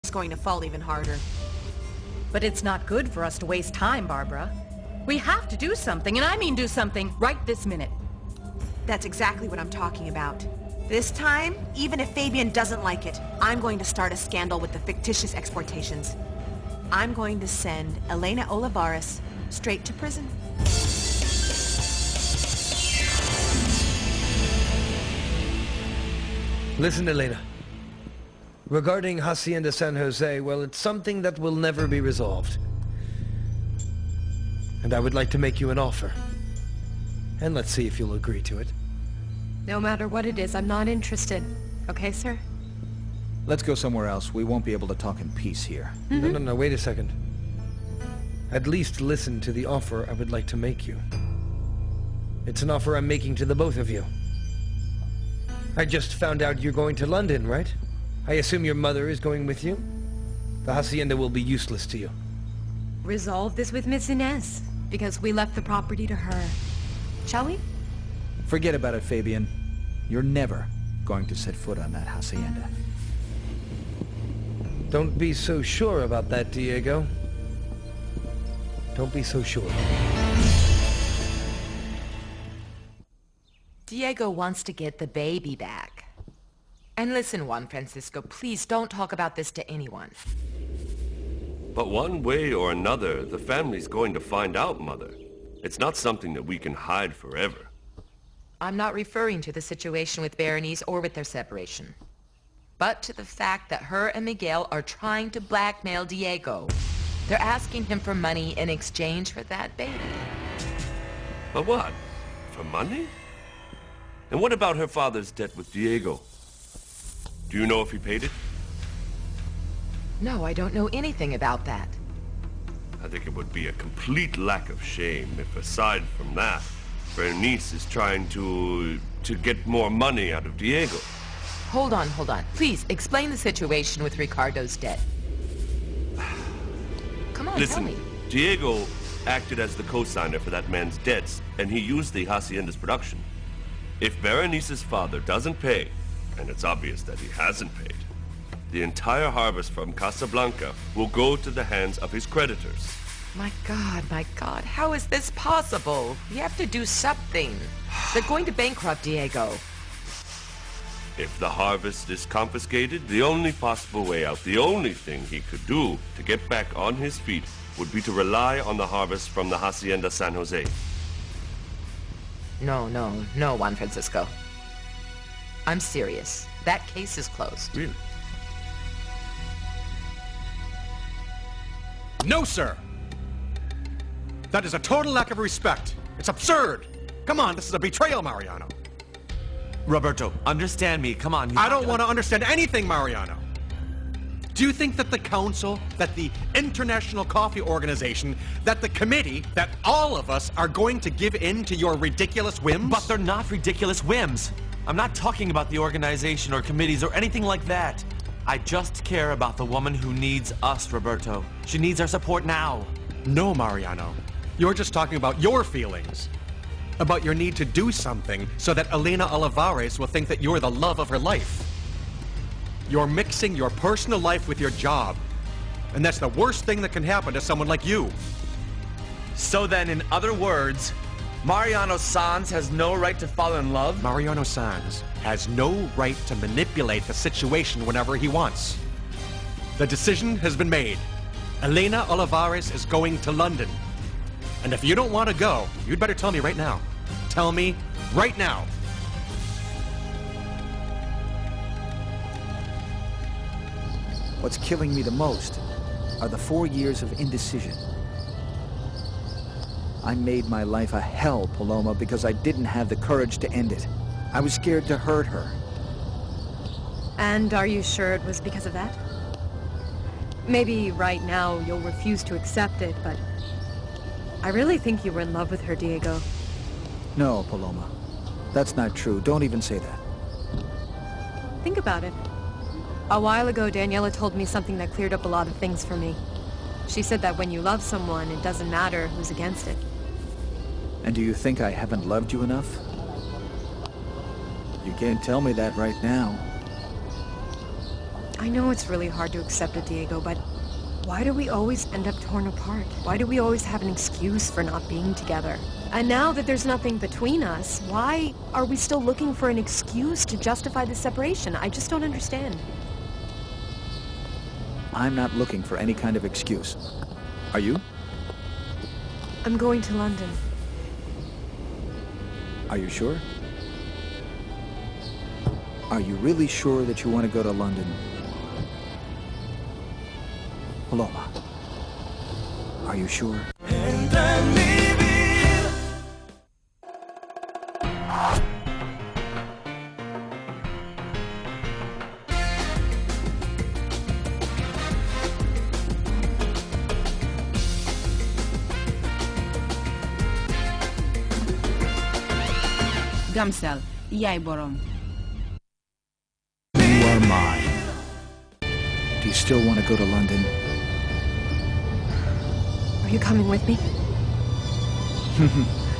it's going to fall even harder. But it's not good for us to waste time, Barbara. We have to do something, and I mean do something right this minute. That's exactly what I'm talking about. This time, even if Fabian doesn't like it, I'm going to start a scandal with the fictitious exportations. I'm going to send Elena Olivares straight to prison. Listen, Elena. Regarding Hacienda San Jose, well, it's something that will never be resolved. And I would like to make you an offer. And let's see if you'll agree to it. No matter what it is, I'm not interested. Okay, sir? Let's go somewhere else. We won't be able to talk in peace here. No, wait a second. At least listen to the offer I would like to make you. It's an offer I'm making to the both of you. I just found out you're going to London, right? I assume your mother is going with you? The hacienda will be useless to you. Resolve this with Miss Inez, because we left the property to her. Shall we? Forget about it, Fabian. You're never going to set foot on that hacienda. Don't be so sure about that, Diego. Don't be so sure. Diego wants to get the baby back. And listen, Juan Francisco, please don't talk about this to anyone. But one way or another, the family's going to find out, Mother. It's not something that we can hide forever. I'm not referring to the situation with Berenice or with their separation, but to the fact that her and Miguel are trying to blackmail Diego. They're asking him for money in exchange for that baby. But what? For money? And what about her father's debt with Diego? Do you know if he paid it? No, I don't know anything about that. I think it would be a complete lack of shame if, aside from that, Berenice is trying to get more money out of Diego. Hold on. Please, explain the situation with Ricardo's debt. Come on, Listen, tell me. Diego acted as the co-signer for that man's debts, and he used the hacienda's production. If Berenice's father doesn't pay, and it's obvious that he hasn't paid, the entire harvest from Casablanca will go to the hands of his creditors. My God, how is this possible? We have to do something. They're going to bankrupt Diego. If the harvest is confiscated, the only possible way out, the only thing he could do to get back on his feet would be to rely on the harvest from the Hacienda San Jose. No, Juan Francisco. I'm serious. That case is closed. Really? No, sir! That is a total lack of respect. It's absurd. Come on, this is a betrayal, Mariano. Roberto, understand me. Come on. I don't want to understand anything, Mariano. Do you think that the council, that the International Coffee Organization, that the committee, that all of us are going to give in to your ridiculous whims? But they're not ridiculous whims. I'm not talking about the organization or committees or anything like that. I just care about the woman who needs us, Roberto. She needs our support now. No, Mariano. You're just talking about your feelings. About your need to do something so that Elena Olivares will think that you're the love of her life. You're mixing your personal life with your job. And that's the worst thing that can happen to someone like you. So then, in other words, Mariano Sanz has no right to fall in love? Mariano Sanz has no right to manipulate the situation whenever he wants. The decision has been made. Elena Olivares is going to London. And if you don't want to go, you'd better tell me right now. Tell me right now. What's killing me the most are the 4 years of indecision. I made my life a hell, Paloma, because I didn't have the courage to end it. I was scared to hurt her. And are you sure it was because of that? Maybe right now you'll refuse to accept it, but I really think you were in love with her, Diego. No, Paloma. That's not true. Don't even say that. Think about it. A while ago, Daniela told me something that cleared up a lot of things for me. She said that when you love someone, it doesn't matter who's against it. And do you think I haven't loved you enough? You can't tell me that right now. I know it's really hard to accept it, Diego, but why do we always end up torn apart? Why do we always have an excuse for not being together? And now that there's nothing between us, why are we still looking for an excuse to justify the separation? I just don't understand. I'm not looking for any kind of excuse. Are you? I'm going to London. Are you sure? Are you really sure that you want to go to London? Paloma, are you sure? Gamsel, jij borom. You are mine. Do you still want to go to London? Are you coming with me?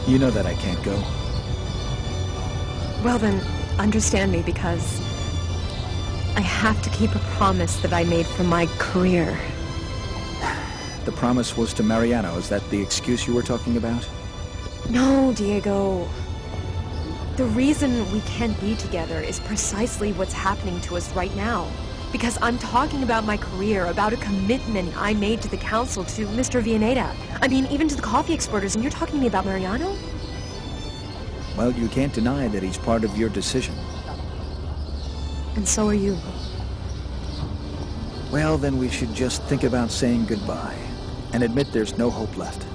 You know that I can't go. Well then, understand me, because I have to keep a promise that I made for my career. The promise was to Mariano. Is that the excuse you were talking about? No, Diego. The reason we can't be together is precisely what's happening to us right now. Because I'm talking about my career, about a commitment I made to the council, to Mr. Vianeta. I mean, even to the coffee exporters, and you're talking to me about Mariano? Well, you can't deny that he's part of your decision. And so are you. Well, then we should just think about saying goodbye, and admit there's no hope left.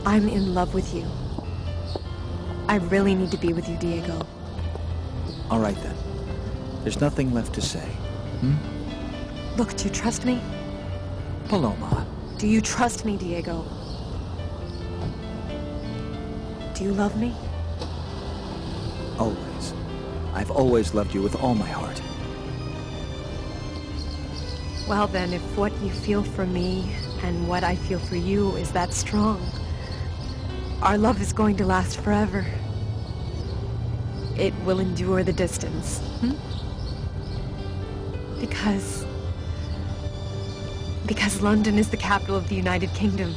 I'm in love with you. I really need to be with you, Diego. All right, then. There's nothing left to say. Look, do you trust me? Paloma. Do you trust me, Diego? Do you love me? Always. I've always loved you with all my heart. Well then, if what you feel for me and what I feel for you is that strong, our love is going to last forever. It will endure the distance. Because London is the capital of the United Kingdom.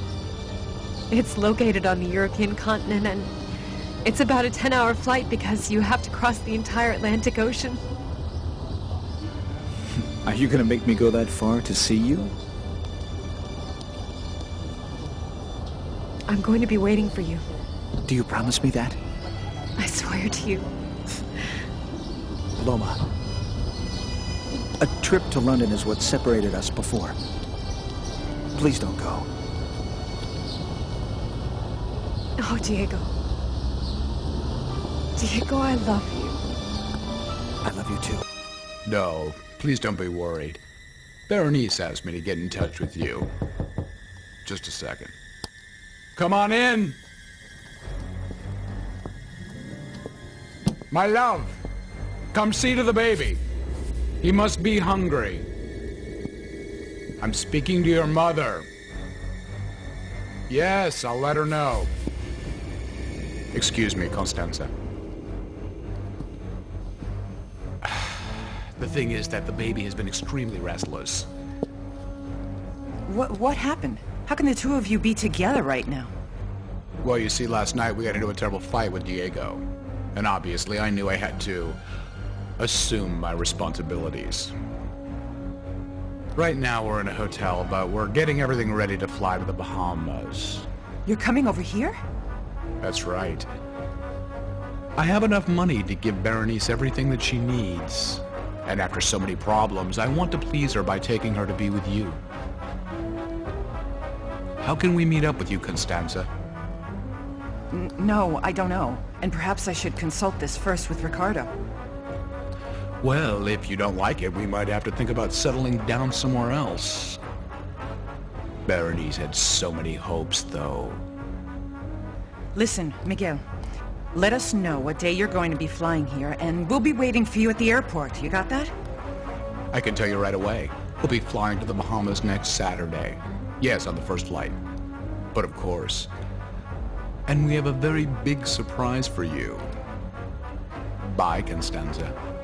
It's located on the European continent, and it's about a 10-hour flight because you have to cross the entire Atlantic Ocean. Are you going to make me go that far to see you? I'm going to be waiting for you. Do you promise me that? I swear to you. Paloma, a trip to London is what separated us before. Please don't go. Oh, Diego. Diego, I love you. I love you too. No, please don't be worried. Berenice asked me to get in touch with you. Just a second. Come on in! My love, come see to the baby. He must be hungry. I'm speaking to your mother. Yes, I'll let her know. Excuse me, Constanza. The thing is that the baby has been extremely restless. What happened? How can the two of you be together right now? Well, you see, last night we got into a terrible fight with Diego. And obviously I knew I had to assume my responsibilities. Right now we're in a hotel, but we're getting everything ready to fly to the Bahamas. You're coming over here? That's right. I have enough money to give Berenice everything that she needs. And after so many problems, I want to please her by taking her to be with you. How can we meet up with you, Constanza? No, I don't know. And perhaps I should consult this first with Ricardo. Well, if you don't like it, we might have to think about settling down somewhere else. Berenice had so many hopes, though. Listen, Miguel. Let us know what day you're going to be flying here, and we'll be waiting for you at the airport. You got that? I can tell you right away. We'll be flying to the Bahamas next Saturday. Yes, on the first flight. But of course. And we have a very big surprise for you. Goodbye, Constanza.